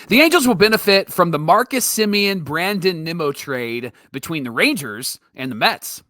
The Angels will benefit from the Marcus Semien, Brandon Nimmo trade between the Rangers and the Mets.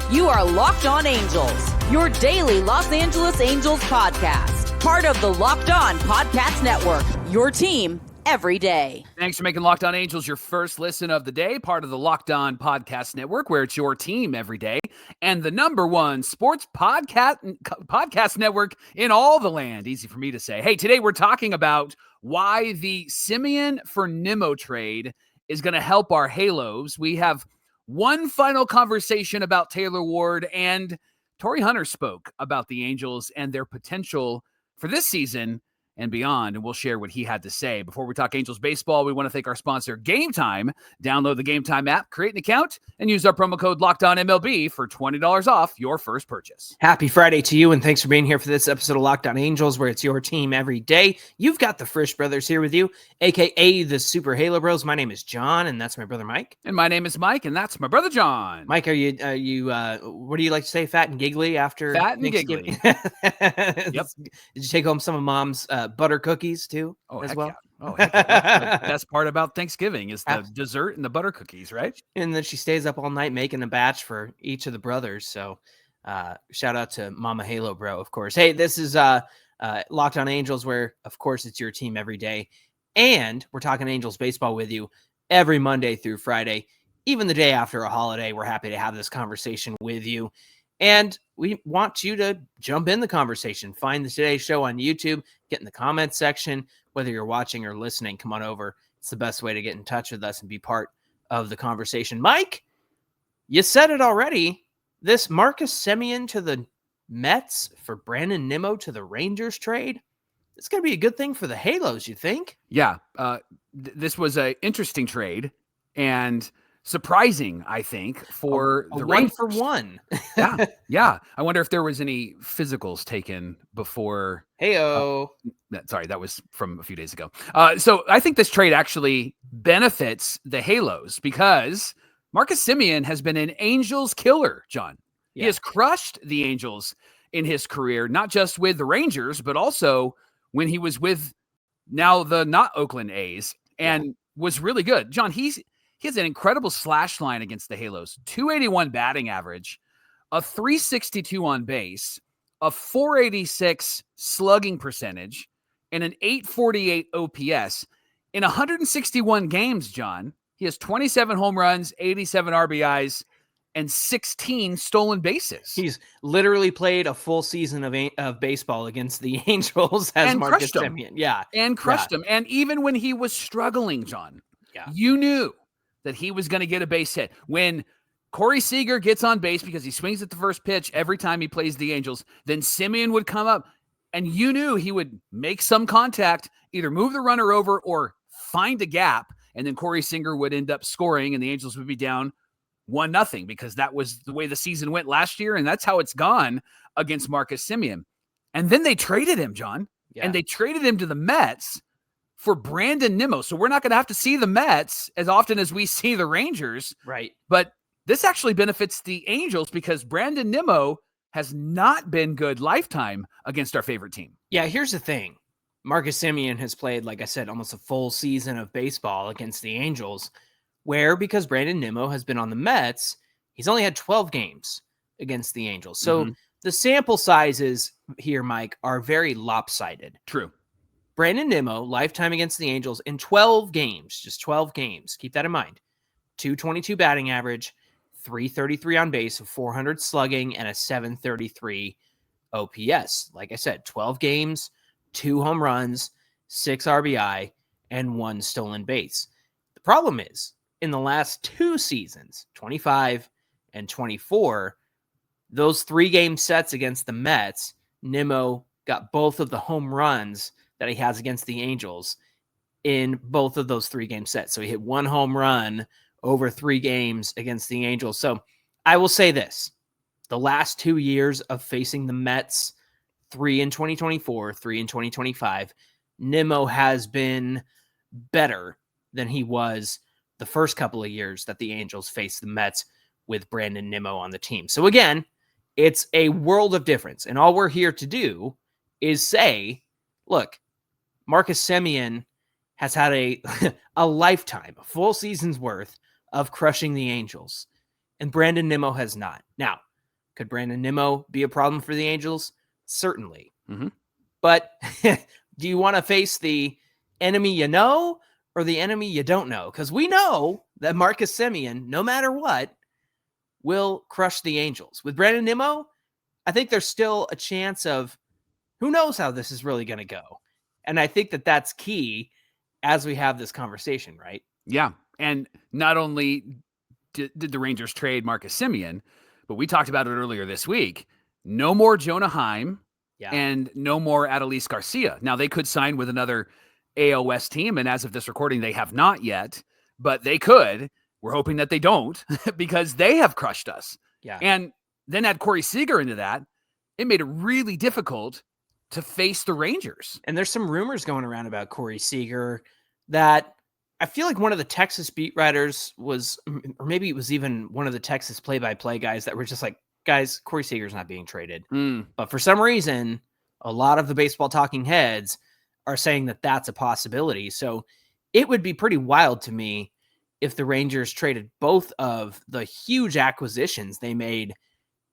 You are Locked On Angels, your daily Los Angeles Angels podcast. Part of the Locked On Podcast Network, your team every day. Thanks for making Locked On Angels your first listen of the day, part of the Locked On Podcast Network, where it's your team every day, and the #1 sports podcast network in all the land. Easy for me to say. Hey, today we're talking about why the Semien for Nimmo trade is going to help our Halos. We have one final conversation about Taylor Ward, and Torii Hunter spoke about the Angels and their potential for this season and beyond, and we'll share what he had to say. Before we talk Angels baseball, we want to thank our sponsor, Game Time. Download the Game Time app, create an account, and use our promo code LOCKEDONMLB for $20 off your first purchase. Happy Friday to you, and thanks for being here for this episode of Locked On Angels, where it's your team every day. You've got the Frisch brothers here with you, a.k.a. the Super Halo Bros. My name is Jon, and that's my brother Mike. And my name is Mike, and that's my brother Jon. Mike, are you what do you like to say, fat and giggly after Fat and giggly. Yep. Yep. Did you take home some of Mom's butter cookies too, as well? Yeah. Oh, heck yeah. The best part about Thanksgiving is the dessert and the butter cookies, right? And then she stays up all night making a batch for each of the brothers. So shout out to Mama Halo Bro, of course. Hey, this is Locked On Angels, where, of course, it's your team every day. And we're talking Angels baseball with you every Monday through Friday. Even the day after a holiday, we're happy to have this conversation with you. And we want you to jump in the conversation. Find the Today Show on YouTube, get in the comments section. Whether you're watching or listening, come on over. It's the best way to get in touch with us and be part of the conversation. Mike, you said it already. This Marcus Semien to the Mets for Brandon Nimmo to the Rangers trade, it's going to be a good thing for the Halos, you think? Yeah. This was an interesting trade and surprising, I think, for the Rangers. 1-for-1. Yeah. I wonder if there was any physicals taken before. Heyo. Sorry, that was from a few days ago. So I think this trade actually benefits the Halos because Marcus Semien has been an Angels killer, Jon. Yeah. He has crushed the Angels in his career, not just with the Rangers, but also when he was with now the not Oakland A's and was really good. Jon, he has an incredible slash line against the Halos, 281 batting average, a 362 on base, a 486 slugging percentage, and an 848 OPS. In 161 games, Jon, he has 27 home runs, 87 RBIs, and 16 stolen bases. He's literally played a full season of baseball against the Angels as Marcus Semien. Yeah. And crushed him. And even when he was struggling, Jon, you knew that he was going to get a base hit. When Corey Seager gets on base because he swings at the first pitch every time he plays the Angels, then Semien would come up, and you knew he would make some contact, either move the runner over or find a gap, and then Corey Seager would end up scoring, and the Angels would be down 1-0 because that was the way the season went last year, and that's how it's gone against Marcus Semien. And then they traded him, Jon, and they traded him to the Mets for Brandon Nimmo. So we're not going to have to see the Mets as often as we see the Rangers. Right. But this actually benefits the Angels because Brandon Nimmo has not been good lifetime against our favorite team. Yeah, here's the thing. Marcus Semien has played, like I said, almost a full season of baseball against the Angels, where because Brandon Nimmo has been on the Mets, he's only had 12 games against the Angels. So the sample sizes here, Mike, are very lopsided. True. Brandon Nimmo, lifetime against the Angels in 12 games, just 12 games. Keep that in mind. 222 batting average, 333 on base, 400 slugging, and a 733 OPS. Like I said, 12 games, 2 home runs, 6 RBI, and 1 stolen base. The problem is, in the last 2 seasons, 25 and 24, those 3-game sets against the Mets, Nimmo got both of the home runs that he has against the Angels in both of those 3-game sets. So he hit 1 home run over 3 games against the Angels. So I will say this, the last 2 years of facing the Mets, 3 in 2024, 3 in 2025, Nimmo has been better than he was the first couple of years that the Angels faced the Mets with Brandon Nimmo on the team. So again, It's a world of difference. And all we're here to do is say, look, Marcus Semien has had a lifetime, a full season's worth of crushing the Angels. And Brandon Nimmo has not. Now, could Brandon Nimmo be a problem for the Angels? Certainly. Mm-hmm. But do you want to face the enemy you know or the enemy you don't know? Because we know that Marcus Semien, no matter what, will crush the Angels. With Brandon Nimmo, I think there's still a chance of who knows how this is really going to go. And I think that that's key as we have this conversation, right? Yeah. And not only did the Rangers trade Marcus Semien, but we talked about it earlier this week. No more Anaheim and no more Adell Garcia. Now, they could sign with another AL West team, and as of this recording, they have not yet, but they could. We're hoping that they don't because they have crushed us. Yeah. And then add Corey Seager into that. It made it really difficult to face the Rangers. And there's some rumors going around about Corey Seager that I feel like one of the Texas beat writers was, or maybe it was even one of the Texas play-by-play guys that were just like, guys, Corey Seager's not being traded. But for some reason, a lot of the baseball talking heads are saying that that's a possibility. So it would be pretty wild to me if the Rangers traded both of the huge acquisitions they made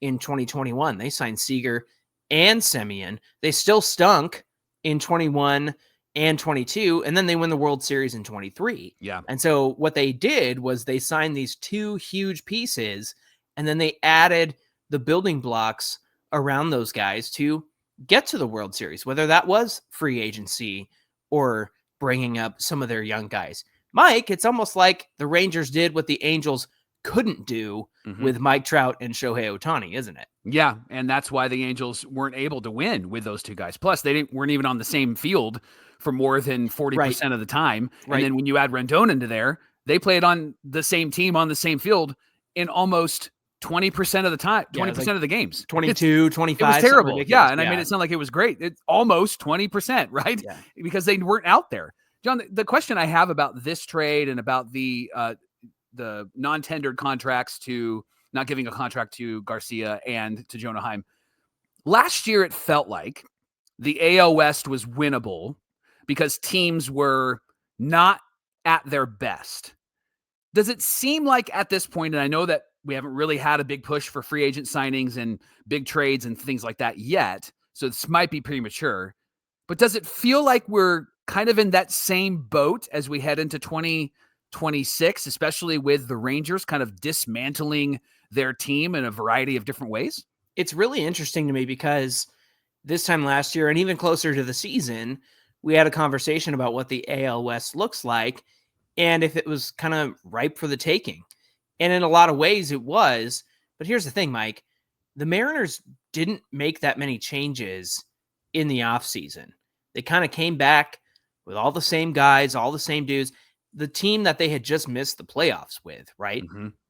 in 2021. They signed Seager and Semien. They still stunk in 21 and 22, and then they win the World Series in 23. Yeah. And so what they did was they signed these two huge pieces, and then they added the building blocks around those guys to get to the World Series, whether that was free agency or bringing up some of their young guys. Mike, it's almost like the Rangers did what the Angels couldn't do with Mike Trout and Shohei Ohtani, isn't it? Yeah, and that's why the Angels weren't able to win with those two guys. Plus, they weren't even on the same field for more than 40% of the time. Right. And then when you add Rendon into there, they played on the same team on the same field in almost 20% of the time, 20% of the games. 22, 25. It was terrible. Yeah, and I mean, made it sound like it was great. It's almost 20%, right? Yeah. Because they weren't out there. John, the question I have about this trade and about the non-tendered contracts to not giving a contract to Garcia and to Anaheim. Last year, it felt like the AL West was winnable because teams were not at their best. Does it seem like at this point, and I know that we haven't really had a big push for free agent signings and big trades and things like that yet, so this might be premature, but does it feel like we're kind of in that same boat as we head into 2026, especially with the Rangers kind of dismantling their team in a variety of different ways? It's really interesting to me because this time last year and even closer to the season, we had a conversation about what the AL West looks like and if it was kind of ripe for the taking. And in a lot of ways it was. But here's the thing, Mike. The Mariners didn't make that many changes in the offseason. They kind of came back with all the same guys, all the same dudes. The team that they had just missed the playoffs with, right?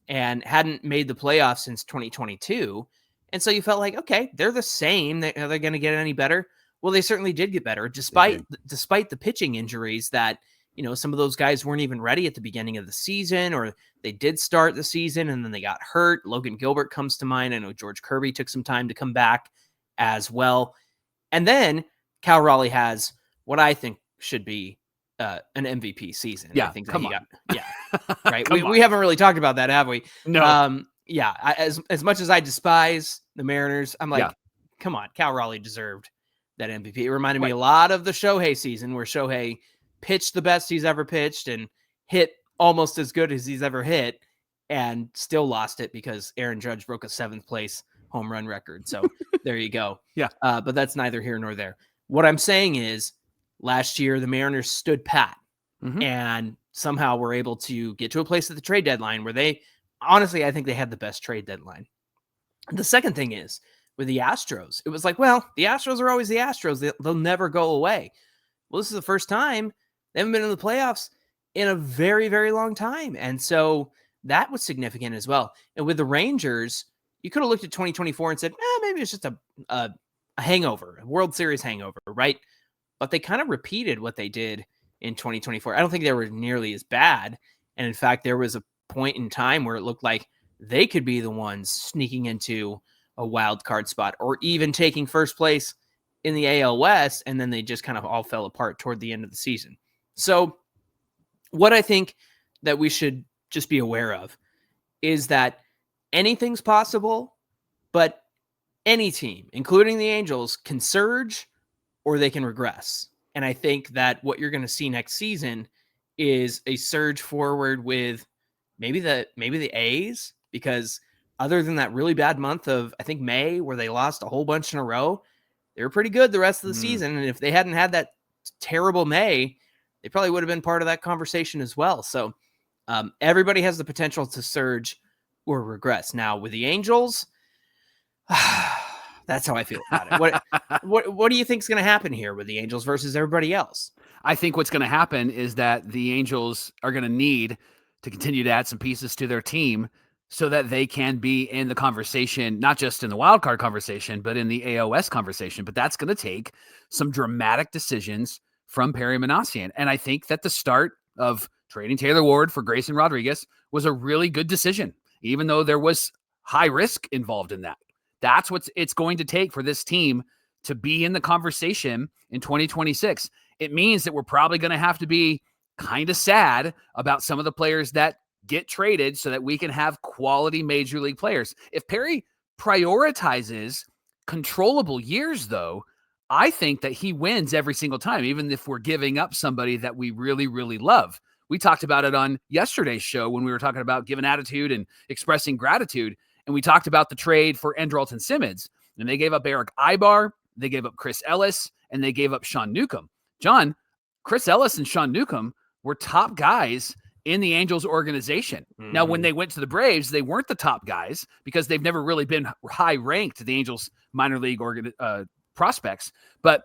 And hadn't made the playoffs since 2022. And so you felt like, okay, they're the same. Are they going to get any better? Well, they certainly did get better, despite the pitching injuries that, you know, some of those guys weren't even ready at the beginning of the season, or they did start the season and then they got hurt. Logan Gilbert comes to mind. I know George Kirby took some time to come back as well. And then Cal Raleigh has what I think should be an MVP season. Yeah, I think come on. Right. We haven't really talked about that, have we? No. As much as I despise the Mariners, I'm like, come on, Cal Raleigh deserved that MVP. It reminded me a lot of the Shohei season where Shohei pitched the best he's ever pitched and hit almost as good as he's ever hit and still lost it because Aaron Judge broke a 7th place home run record. So there you go. Yeah. But that's neither here nor there. What I'm saying is last year, the Mariners stood pat and somehow were able to get to a place at the trade deadline where they, honestly, I think they had the best trade deadline. The second thing is with the Astros, it was like, well, the Astros are always the Astros. They'll never go away. Well, this is the first time they haven't been in the playoffs in a very, very long time. And so that was significant as well. And with the Rangers, you could have looked at 2024 and said, maybe it's just a hangover, a World Series hangover, right? But they kind of repeated what they did in 2024. I don't think they were nearly as bad. And in fact, there was a point in time where it looked like they could be the ones sneaking into a wild card spot or even taking first place in the AL West, and then they just kind of all fell apart toward the end of the season. So what I think that we should just be aware of is that anything's possible, but any team, including the Angels, can surge or they can regress. And I think that what you're going to see next season is a surge forward with maybe the A's, because other than that really bad month of, I think, May, where they lost a whole bunch in a row, they were pretty good the rest of the season. And if they hadn't had that terrible May, they probably would have been part of that conversation as well. So everybody has the potential to surge or regress. Now with the Angels, that's how I feel about it. What do you think is going to happen here with the Angels versus everybody else? I think what's going to happen is that the Angels are going to need to continue to add some pieces to their team so that they can be in the conversation, not just in the wild card conversation, but in the AOS conversation. But that's going to take some dramatic decisions from Perry Minasian. And I think that the start of trading Taylor Ward for Grayson Rodriguez was a really good decision, even though there was high risk involved in that. That's what it's going to take for this team to be in the conversation in 2026. It means that we're probably going to have to be kind of sad about some of the players that get traded so that we can have quality major league players. If Perry prioritizes controllable years, though, I think that he wins every single time, even if we're giving up somebody that we really, really love. We talked about it on yesterday's show when we were talking about giving attitude and expressing gratitude. And we talked about the trade for Andrelton Simmons. And they gave up Eric Ibar, they gave up Chris Ellis, and they gave up Sean Newcomb. John, Chris Ellis and Sean Newcomb were top guys in the Angels organization. Now, when they went to the Braves, they weren't the top guys because they've never really been high ranked, the Angels minor league prospects, but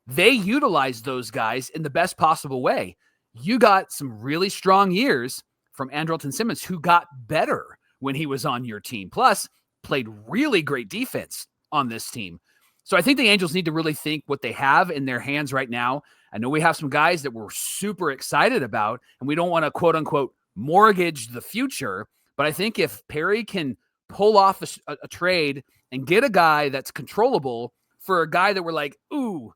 they utilized those guys in the best possible way. You got some really strong years from Andrelton Simmons, who got better when he was on your team, plus played really great defense on this team. So I think the Angels need to really think what they have in their hands right now. I know we have some guys that we're super excited about, and we don't want to quote unquote mortgage the future. But I think if Perry can pull off a trade and get a guy that's controllable for a guy that we're like, ooh,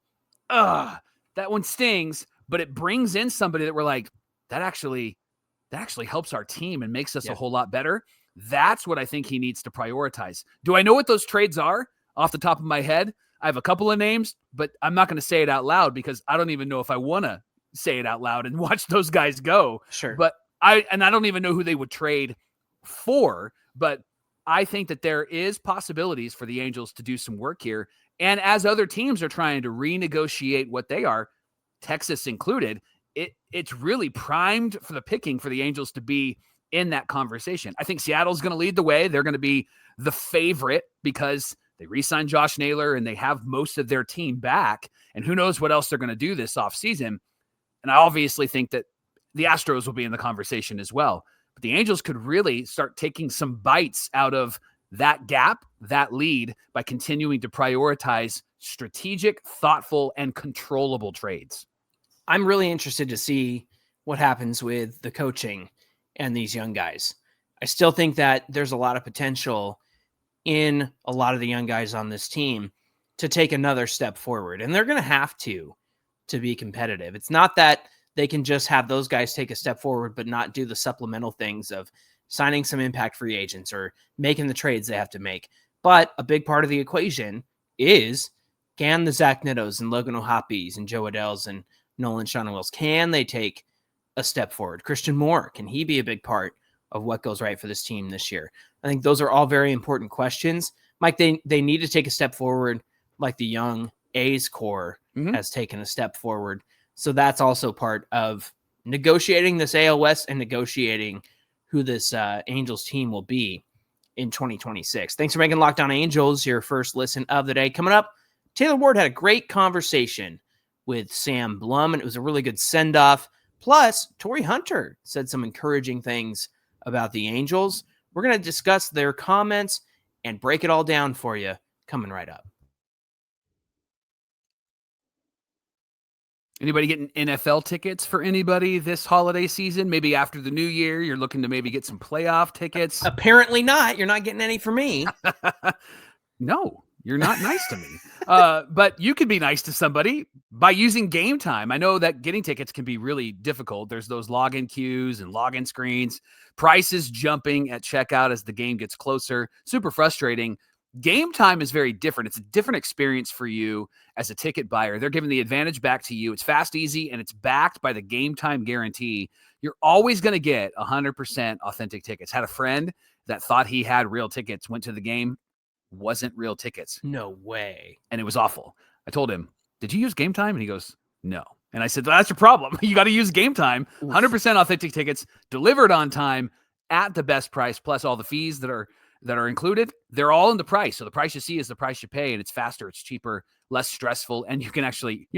that one stings, but it brings in somebody that we're like, that actually helps our team and makes us a whole lot better. That's what I think he needs to prioritize. Do I know what those trades are off the top of my head? I have a couple of names, but I'm not going to say it out loud because I don't even know if I want to say it out loud and watch those guys go. Sure. But I don't even know who they would trade for, but I think that there is possibilities for the Angels to do some work here. And as other teams are trying to renegotiate what they are, Texas included, it's really primed for the picking for the Angels to be in that conversation. I think Seattle's going to lead the way. They're going to be the favorite because they re-signed Josh Naylor and they have most of their team back. And who knows what else they're going to do this offseason. And I obviously think that the Astros will be in the conversation as well. But the Angels could really start taking some bites out of that gap, that lead, by continuing to prioritize strategic, thoughtful, and controllable trades. I'm really interested to see what happens with the coaching and these young guys. I still think that there's a lot of potential in a lot of the young guys on this team to take another step forward. And they're going to have to be competitive. It's not that they can just have those guys take a step forward, but not do the supplemental things of signing some impact free agents or making the trades they have to make. But a big part of the equation is, can the Zach Nettos and Logan O'Hoppes and Joe Adells and Nolan Schanuels, can they take a step forward? Christian Moore, can he be a big part of what goes right for this team this year? I think those are all very important questions. Mike, they need to take a step forward like the young A's core has taken a step forward. So that's also part of negotiating this AL West and negotiating who this Angels team will be in 2026. Thanks for making Locked On Angels your first listen of the day. Coming up, Taylor Ward had a great conversation with Sam Blum, and it was a really good send-off. Plus, Torii Hunter said some encouraging things about the Angels. We're going to discuss their comments and break it all down for you coming right up. Anybody getting NFL tickets for anybody this holiday season? Maybe after the new year, you're looking to maybe get some playoff tickets. Apparently not. You're not getting any for me. No, you're not nice to me. But you could be nice to somebody by using Game Time. I know that getting tickets can be really difficult. There's those login queues and login screens, prices jumping at checkout as the game gets closer. Super frustrating. Game Time is very different. It's a different experience for you as a ticket buyer. They're giving the advantage back to you. It's fast, easy, and it's backed by the Game Time guarantee. You're always going to get 100% authentic tickets. Had a friend that thought he had real tickets, went to the game, wasn't real tickets. No way. And it was awful. I told him, did you use Game Time? And he goes, no. And I said, well, that's your problem. You got to use Game Time. 100% authentic tickets delivered on time at the best price, plus all the fees that are included. They're all in the price. So the price you see is the price you pay, and it's faster, it's cheaper, less stressful, and you can actually,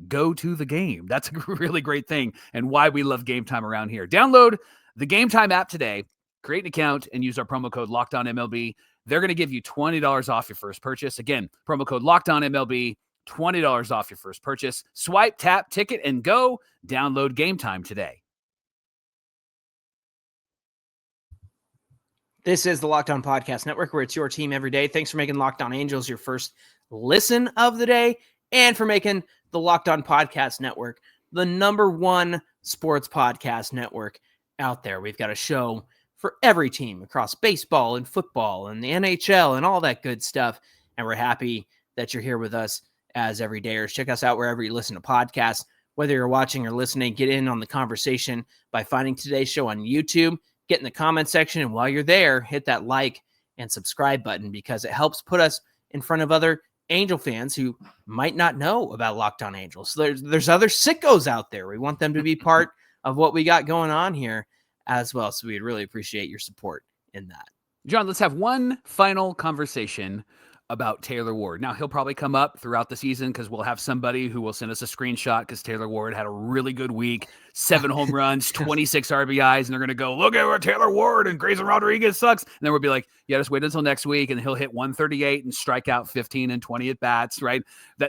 go to the game. That's a really great thing, and why we love Game Time around here. Download the Game Time app today, create an account, and use our promo code LOCKEDONMLB. They're going to give you $20 off your first purchase. Again, promo code LOCKEDONMLB, $20 off your first purchase. Swipe, tap, ticket, and go. Download Game Time today. This is the Locked On Podcast Network, where it's your team every day. Thanks for making Locked On Angels your first listen of the day, and for making the Locked On Podcast Network the #1 sports podcast network out there. We've got a show for every team across baseball and football and the NHL and all that good stuff. And we're happy that you're here with us as everydayers. Check us out wherever you listen to podcasts. Whether you're watching or listening, get in on the conversation by finding today's show on YouTube. Get in the comment section, and while you're there, hit that like and subscribe button, because it helps put us in front of other Angel fans who might not know about Locked On Angels. So there's other sickos out there. We want them to be part of what we got going on here as well. So we'd really appreciate your support in that. John, let's have one final conversation about Taylor Ward. Now, he'll probably come up throughout the season because we'll have somebody who will send us a screenshot because Taylor Ward had a really good week, 7 home runs, 26 RBIs, and they're going to go, look at what Taylor Ward and Grayson Rodriguez sucks. And then we'll be like, yeah, just wait until next week, and he'll hit 138 and strike out 15 and 20 at bats, right?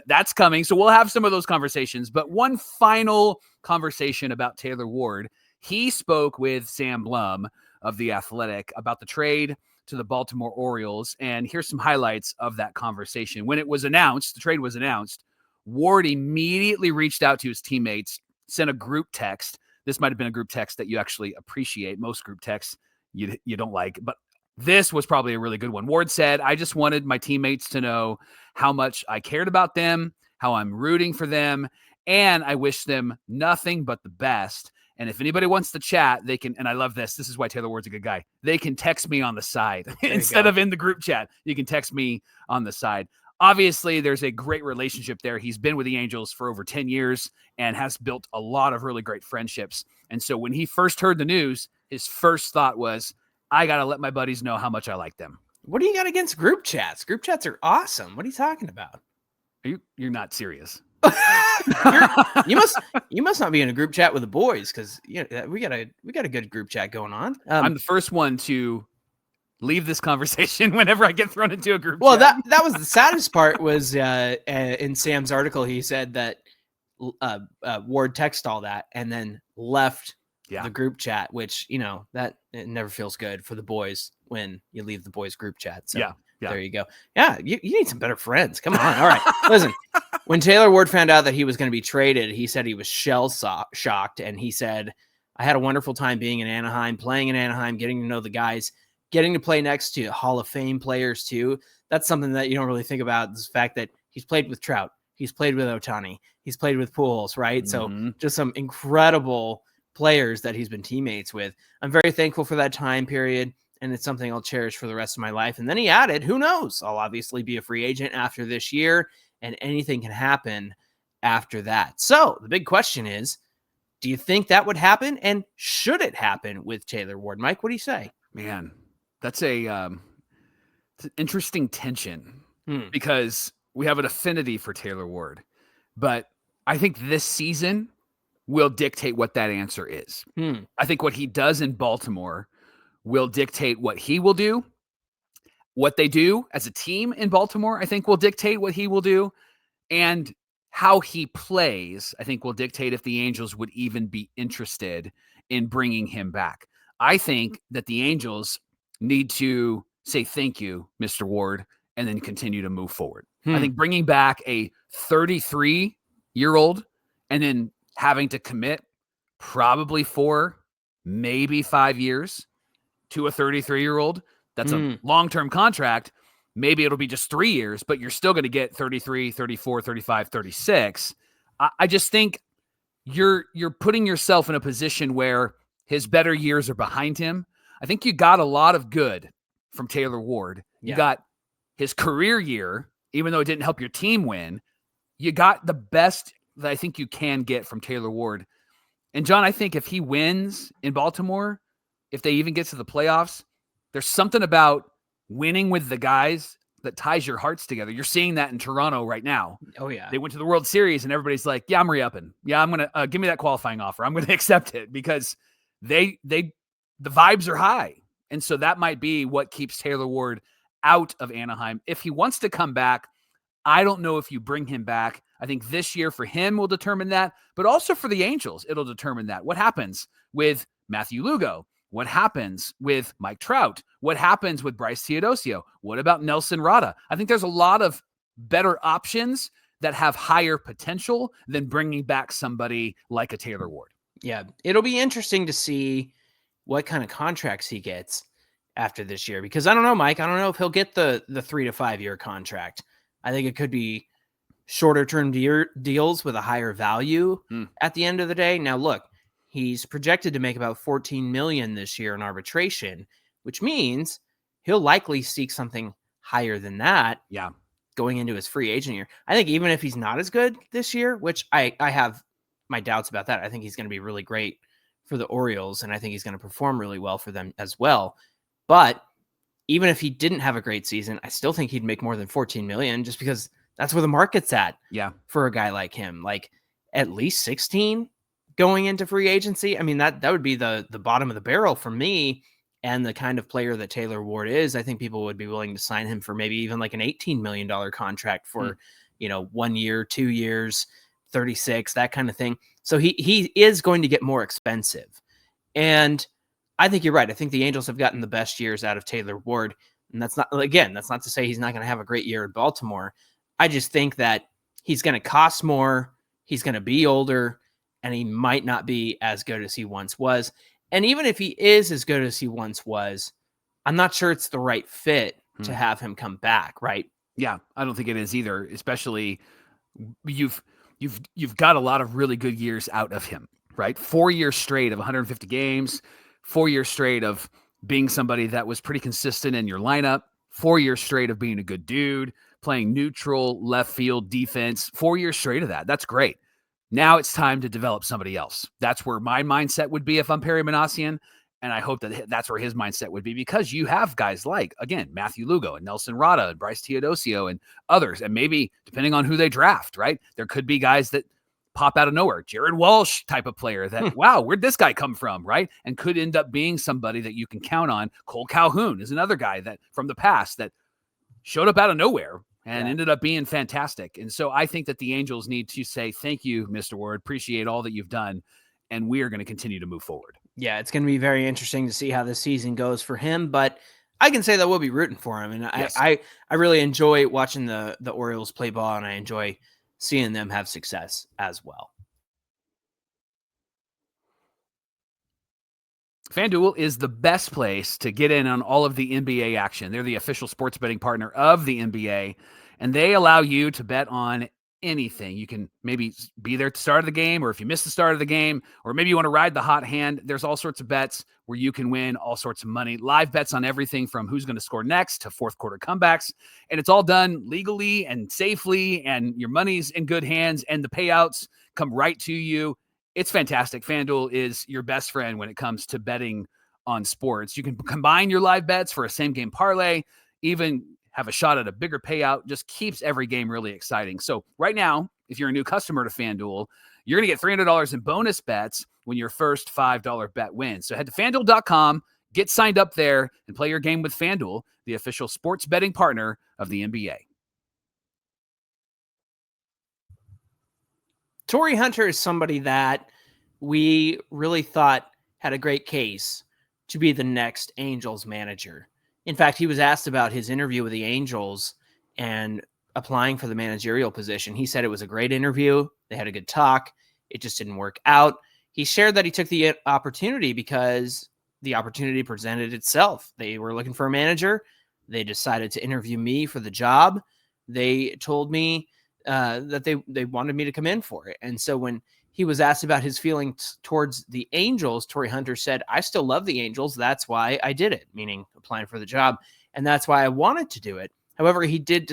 That's coming. So we'll have some of those conversations. But one final conversation about Taylor Ward. He spoke with Sam Blum of The Athletic about the trade to the Baltimore Orioles. And here's some highlights of that conversation. When it was announced, the trade was announced, Ward immediately reached out to his teammates, sent a group text. This might have been a group text that you actually appreciate. Most group texts you don't like, but this was probably a really good one. Ward said, I just wanted my teammates to know how much I cared about them, how I'm rooting for them, and I wish them nothing but the best. And if anybody wants to chat, they can, and I love this. This is why Taylor Ward's a good guy. They can text me on the side instead of in the group chat. You can text me on the side. Obviously, there's a great relationship there. He's been with the Angels for over 10 years and has built a lot of really great friendships. And so when he first heard the news, his first thought was, I got to let my buddies know how much I like them. What do you got against group chats? Group chats are awesome. What are you talking about? You're not serious. You must not be in a group chat with the boys, because we got a good group chat going on. I'm the first one to leave this conversation whenever I get thrown into a group chat. That was the saddest part. Was in Sam's article, he said that Ward texted all that and then left the group chat, which that it never feels good for the boys when you leave the boys group chat. So there you go. Yeah, you need some better friends. Come on. All right, listen. When Taylor Ward found out that he was going to be traded, he said he was shell-shocked, and he said, I had a wonderful time being in Anaheim, playing in Anaheim, getting to know the guys, getting to play next to Hall of Fame players too. That's something that you don't really think about, is the fact that he's played with Trout, he's played with Ohtani, he's played with Pujols, right? Mm-hmm. So just some incredible players that he's been teammates with. I'm very thankful for that time period, and it's something I'll cherish for the rest of my life. And then he added, who knows? I'll obviously be a free agent after this year, and anything can happen after that. So the big question is, do you think that would happen? And should it happen with Taylor Ward? Mike, what do you say? Man, that's it's an interesting tension because we have an affinity for Taylor Ward, but I think this season will dictate what that answer is. I think what he does in Baltimore will dictate what he will do. What they do as a team in Baltimore, I think, will dictate what he will do. And how he plays, I think, will dictate if the Angels would even be interested in bringing him back. I think that the Angels need to say thank you, Mr. Ward, and then continue to move forward. I think bringing back a 33-year-old and then having to commit probably 4, maybe 5 years to a 33-year-old, that's a long-term contract. Maybe it'll be just 3 years, but you're still going to get 33, 34, 35, 36. I just think you're putting yourself in a position where his better years are behind him. I think you got a lot of good from Taylor Ward. You got his career year, even though it didn't help your team win. You got the best that I think you can get from Taylor Ward. And John, I think if he wins in Baltimore, if they even get to the playoffs, there's something about winning with the guys that ties your hearts together. You're seeing that in Toronto right now. Oh, yeah. They went to the World Series and everybody's like, yeah, I'm re-upping. Yeah, I'm going to give me that qualifying offer. I'm going to accept it because the vibes are high. And so that might be what keeps Taylor Ward out of Anaheim. If he wants to come back, I don't know if you bring him back. I think this year for him will determine that, but also for the Angels, it'll determine that. What happens with Matthew Lugo? What happens with Mike Trout? What happens with Bryce Teodosio? What about Nelson Rada? I think there's a lot of better options that have higher potential than bringing back somebody like a Taylor Ward. Yeah, it'll be interesting to see what kind of contracts he gets after this year, because I don't know, Mike. I don't know if he'll get the 3 to 5 year contract. I think it could be shorter term deals with a higher value at the end of the day. Now, look, he's projected to make about $14 million this year in arbitration, which means he'll likely seek something higher than that. Yeah, going into his free agent year. I think even if he's not as good this year, which I have my doubts about that, I think he's going to be really great for the Orioles, and I think he's going to perform really well for them as well. But even if he didn't have a great season, I still think he'd make more than $14 million just because that's where the market's at. Yeah, for a guy like him, like at least 16 going into free agency. I mean, that would be the bottom of the barrel for me. And the kind of player that Taylor Ward is, I think people would be willing to sign him for maybe even like an $18 million contract for, 1 year, 2 years, 36, that kind of thing. So he is going to get more expensive. And I think you're right. I think the Angels have gotten the best years out of Taylor Ward. And that's not to say he's not going to have a great year in Baltimore. I just think that he's going to cost more. He's going to be older, and he might not be as good as he once was. And even if he is as good as he once was, I'm not sure it's the right fit to have him come back, right? Yeah, I don't think it is either, especially you've got a lot of really good years out of him, right? 4 years straight of 150 games, 4 years straight of being somebody that was pretty consistent in your lineup, 4 years straight of being a good dude, playing neutral, left field defense, 4 years straight of that. That's great. Now it's time to develop somebody else. That's where my mindset would be if I'm Perry Manassian, and I hope that that's where his mindset would be, because you have guys like, again, Matthew Lugo and Nelson Rada and Bryce Teodosio and others, and maybe depending on who they draft, right? There could be guys that pop out of nowhere, Jared Walsh type of player that, wow, where'd this guy come from, right? And could end up being somebody that you can count on. Cole Calhoun is another guy that from the past that showed up out of nowhere and ended up being fantastic. And so I think that the Angels need to say, thank you, Mr. Ward. Appreciate all that you've done. And we are going to continue to move forward. Yeah, it's going to be very interesting to see how this season goes for him. But I can say that we'll be rooting for him. And yes. I really enjoy watching the Orioles play ball, and I enjoy seeing them have success as well. FanDuel is the best place to get in on all of the NBA action. They're the official sports betting partner of the NBA, and they allow you to bet on anything. You can maybe be there at the start of the game, or if you miss the start of the game, or maybe you want to ride the hot hand. There's all sorts of bets where you can win all sorts of money. Live bets on everything from who's going to score next to fourth quarter comebacks. And it's all done legally and safely, and your money's in good hands, and the payouts come right to you. It's fantastic. FanDuel is your best friend when it comes to betting on sports. You can combine your live bets for a same-game parlay, even have a shot at a bigger payout. Just keeps every game really exciting. So right now, if you're a new customer to FanDuel, you're going to get $300 in bonus bets when your first $5 bet wins. So head to FanDuel.com, get signed up there, and play your game with FanDuel, the official sports betting partner of the NBA. Torii Hunter is somebody that we really thought had a great case to be the next Angels manager. In fact, he was asked about his interview with the Angels and applying for the managerial position. He said it was a great interview. They had a good talk. It just didn't work out. He shared that he took the opportunity because the opportunity presented itself. They were looking for a manager. They decided to interview me for the job. They told me that they wanted me to come in for it. And so when he was asked about his feelings towards the Angels, Torii Hunter said, I still love the Angels. That's why I did it, meaning applying for the job. And that's why I wanted to do it. However, he did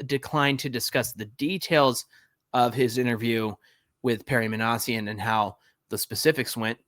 decline to discuss the details of his interview with Perry Minasian and how the specifics went.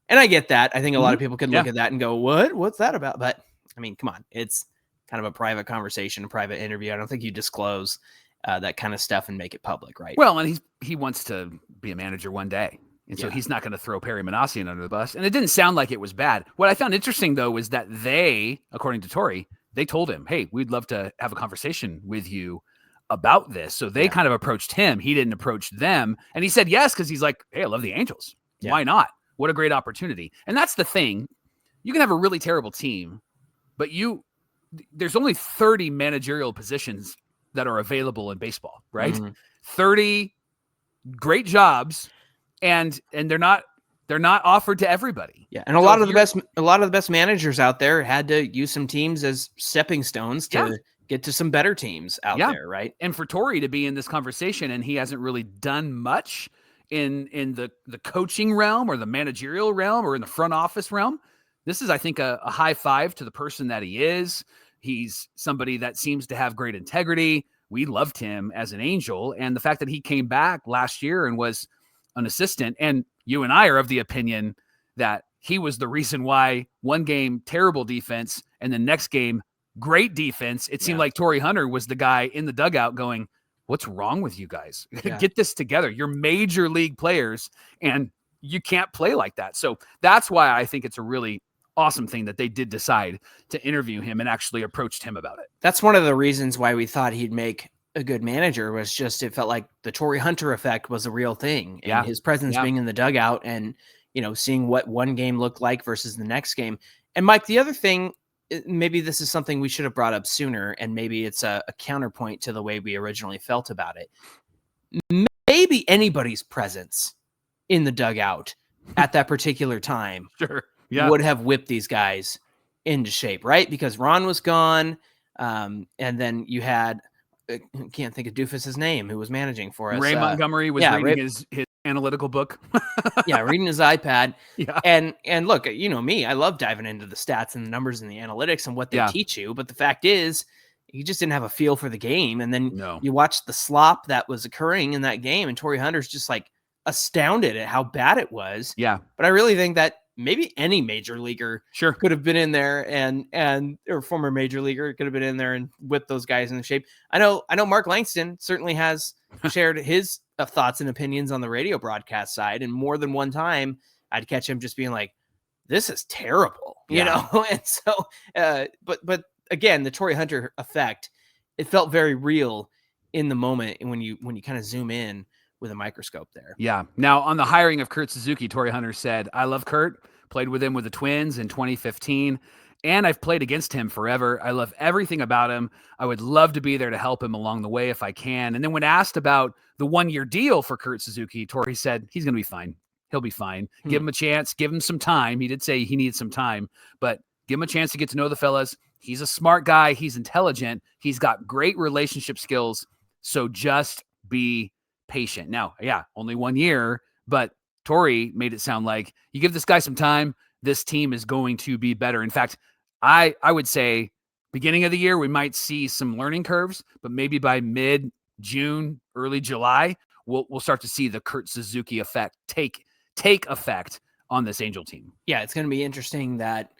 And I get that. I think a lot of people could look at that and go, what's that about? But I mean, come on, it's kind of a private conversation, a private interview. I don't think you disclose that kind of stuff and make it public, right? Well, and he wants to be a manager one day. And so he's not going to throw Perry Minasian under the bus. And it didn't sound like it was bad. What I found interesting, though, was that they, according to Torii, they told him, hey, we'd love to have a conversation with you about this. So they kind of approached him. He didn't approach them. And he said yes, because he's like, hey, I love the Angels. Yeah. Why not? What a great opportunity. And that's the thing. You can have a really terrible team, but there's only 30 managerial positions that are available in baseball, right? Mm-hmm. 30 great jobs, and they're not offered to everybody. Yeah, and a lot of the best managers out there had to use some teams as stepping stones to get to some better teams out there, right? And for Torii to be in this conversation, and he hasn't really done much in the coaching realm or the managerial realm or in the front office realm. This is, I think, a high five to the person that he is. He's somebody that seems to have great integrity. We loved him as an Angel. And the fact that he came back last year and was an assistant, and you and I are of the opinion that he was the reason why one game, terrible defense, and the next game, great defense. It seemed like Torii Hunter was the guy in the dugout going, what's wrong with you guys? Get this together. You're major league players, and you can't play like that. So that's why I think it's a really awesome thing that they did decide to interview him and actually approached him about it. That's one of the reasons why we thought he'd make a good manager, was just it felt like the Torii Hunter effect was a real thing. And his presence being in the dugout and, seeing what one game looked like versus the next game. And Mike, the other thing, maybe this is something we should have brought up sooner, and maybe it's a counterpoint to the way we originally felt about it. Maybe anybody's presence in the dugout at that particular time would have whipped these guys into shape, right? Because Ron was gone, and then you had, I can't think of Doofus's name, who was managing for us. Ray Montgomery was reading his analytical book. Reading his iPad. Yeah. And look, me, I love diving into the stats and the numbers and the analytics and what they teach you. But the fact is, he just didn't have a feel for the game. And then you watch the slop that was occurring in that game, and Torii Hunter's just like astounded at how bad it was. Yeah. But I really think that maybe any major leaguer could have been in there or former major leaguer could have been in there and whipped those guys into shape. I know Mark Langston certainly has shared his thoughts and opinions on the radio broadcast side. And more than one time I'd catch him just being like, this is terrible, you know? And so, but again, the Torii Hunter effect, it felt very real in the moment. And when you kind of zoom in with a microscope there. Yeah. Now, on the hiring of Kurt Suzuki, Torii Hunter said, I love Kurt, played with him with the Twins in 2015, and I've played against him forever. I love everything about him. I would love to be there to help him along the way if I can. And then when asked about the 1-year deal for Kurt Suzuki, Torii said, he's going to be fine. He'll be fine. Give him a chance. Give him some time. He did say he needs some time, but give him a chance to get to know the fellas. He's a smart guy. He's intelligent. He's got great relationship skills. So just be patient. Now, only 1 year, but Torii made it sound like you give this guy some time, this team is going to be better. In fact, I would say beginning of the year, we might see some learning curves, but maybe by mid-June, early July, we'll start to see the Kurt Suzuki effect take effect on this Angel team. Yeah, it's going to be interesting that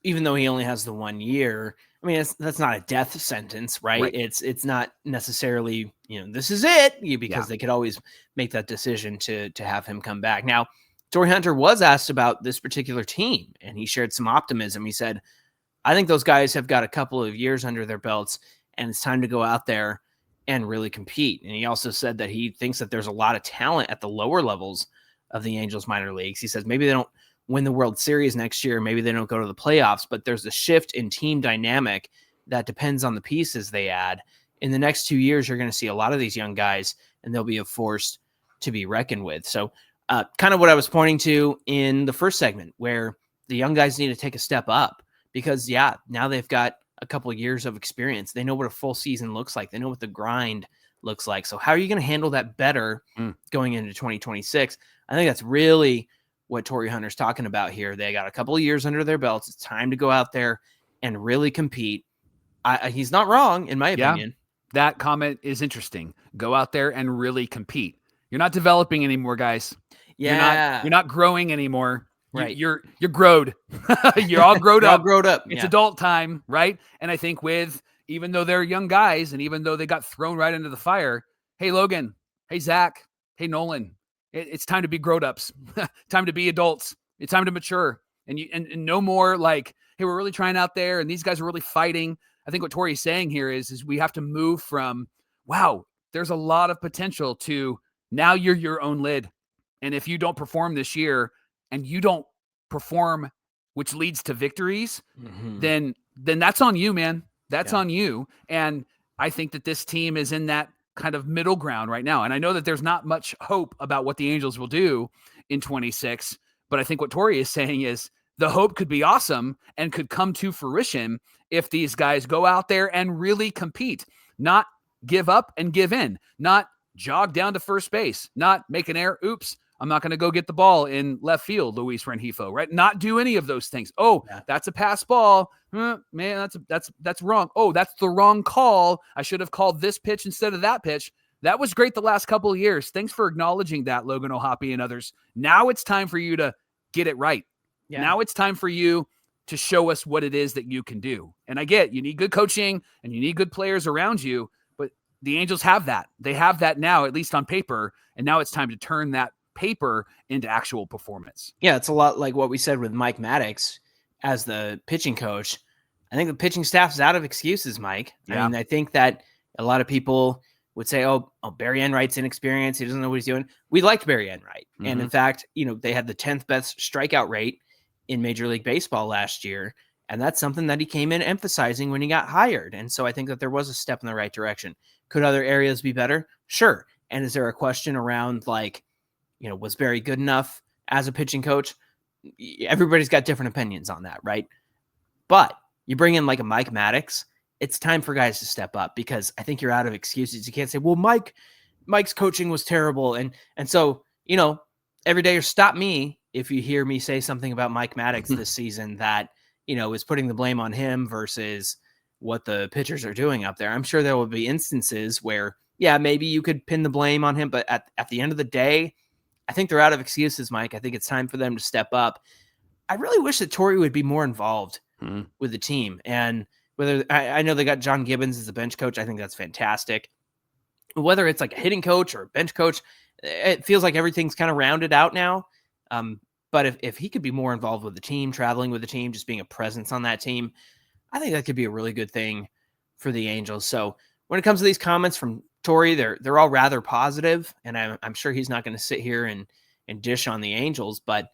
even though he only has the 1 year, I mean, that's not a death sentence, right? It's not necessarily, this is it, because they could always make that decision to have him come back. Now, Torii Hunter was asked about this particular team, and he shared some optimism. He said, I think those guys have got a couple of years under their belts, and it's time to go out there and really compete. And he also said that he thinks that there's a lot of talent at the lower levels of the Angels minor leagues. He says maybe they don't win the World Series next year, maybe they don't go to the playoffs, but there's a shift in team dynamic that depends on the pieces they add. in the next 2 years, you're going to see a lot of these young guys, and they'll be a force to be reckoned with. So kind of what I was pointing to in the first segment, where the young guys need to take a step up because, now they've got a couple of years of experience. They know what a full season looks like. They know what the grind looks like. So how are you going to handle that better going into 2026? I think that's really what Torii Hunter's talking about here. They got a couple of years under their belts. It's time to go out there and really compete. He's not wrong, in my opinion. That comment is interesting. Go out there and really compete. You're not developing anymore, guys. Yeah. You're not growing anymore. Right. You're growed. You're all growed up. All growed up. It's adult time, right? And I think even though they're young guys and even though they got thrown right into the fire, hey, Logan, hey, Zach, hey, Nolan, it's time to be grown-ups. Time to be adults. It's time to mature. And no more like, hey, we're really trying out there and these guys are really fighting. I think what Tori's saying here is we have to move from, wow, there's a lot of potential to now you're your own lid. And if you don't perform this year and you don't perform, which leads to victories, then that's on you, man. That's on you. And I think that this team is in that kind of middle ground right now. And I know that there's not much hope about what the Angels will do in 26, but I think what Torii is saying is the hope could be awesome and could come to fruition if these guys go out there and really compete, not give up and give in, not jog down to first base, not make an error. Oops, I'm not going to go get the ball in left field, Luis Rengifo, right? Not do any of those things. Oh, that's a pass ball. Man, that's wrong. Oh, that's the wrong call. I should have called this pitch instead of that pitch. That was great the last couple of years. Thanks for acknowledging that, Logan O'Hoppe and others. Now it's time for you to get it right. Yeah. Now it's time for you to show us what it is that you can do. And I get you need good coaching and you need good players around you, but the Angels have that. They have that now, at least on paper, and now it's time to turn that paper into actual performance. Yeah, it's a lot like what we said with Mike Maddox as the pitching coach. I think the pitching staff is out of excuses, Mike. Yeah. I mean, I think that a lot of people would say, oh, Barry Enright's inexperienced. He doesn't know what he's doing. We liked Barry Enright. Mm-hmm. And in fact, they had the 10th best strikeout rate in Major League Baseball last year. And that's something that he came in emphasizing when he got hired. And so I think that there was a step in the right direction. Could other areas be better? Sure. And is there a question around was Barry good enough as a pitching coach? Everybody's got different opinions on that, right? But you bring in like a Mike Maddox, it's time for guys to step up because I think you're out of excuses. You can't say, well, Mike's coaching was terrible. And so, every day or stop me if you hear me say something about Mike Maddox this season that, is putting the blame on him versus what the pitchers are doing up there. I'm sure there will be instances where, maybe you could pin the blame on him, but at the end of the day, I think they're out of excuses, Mike. I think it's time for them to step up. I really wish that Torii would be more involved with the team. And whether I know they got John Gibbons as the bench coach, I think that's fantastic. Whether it's like a hitting coach or a bench coach, it feels like everything's kind of rounded out now. But if he could be more involved with the team, traveling with the team, just being a presence on that team, I think that could be a really good thing for the Angels. So when it comes to these comments from Torii, they're all rather positive, and I'm sure he's not going to sit here and dish on the Angels. But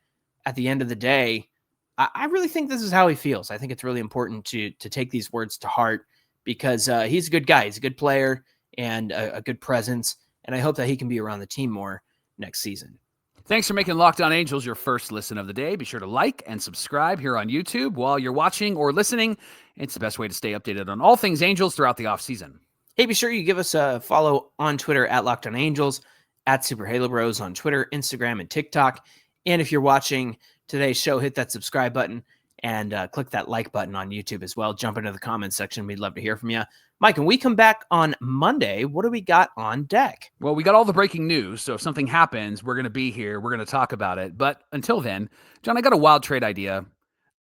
at the end of the day, I really think this is how he feels. I think it's really important to take these words to heart because he's a good guy. He's a good player and a good presence, and I hope that he can be around the team more next season. Thanks for making Locked On Angels your first listen of the day. Be sure to like and subscribe here on YouTube while you're watching or listening. It's the best way to stay updated on all things Angels throughout the offseason. Hey, be sure you give us a follow on Twitter at Locked On Angels, at Super Halo Bros on Twitter, Instagram, and TikTok. And if you're watching today's show, hit that subscribe button and click that like button on YouTube as well. Jump into the comments section. We'd love to hear from you. Mike, when we come back on Monday, what do we got on deck? Well, we got all the breaking news. So if something happens, we're going to be here. We're going to talk about it. But until then, John, I got a wild trade idea.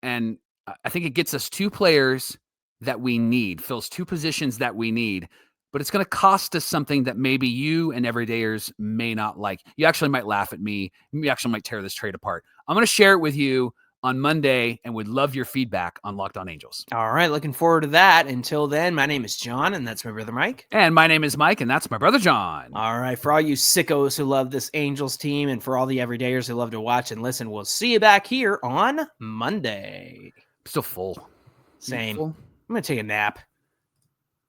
And I think it gets us two players that we need, fills two positions that we need. But it's going to cost us something that maybe you and everydayers may not like. You actually might laugh at me. You actually might tear this trade apart. I'm going to share it with you on Monday and would love your feedback on Locked On Angels. All right, looking forward to that. Until then, my name is John, and that's my brother Mike. And my name is Mike, and that's my brother John. All right, for all you sickos who love this Angels team and for all the everydayers who love to watch and listen, we'll see you back here on Monday. Still full. Same. I'm going to take a nap.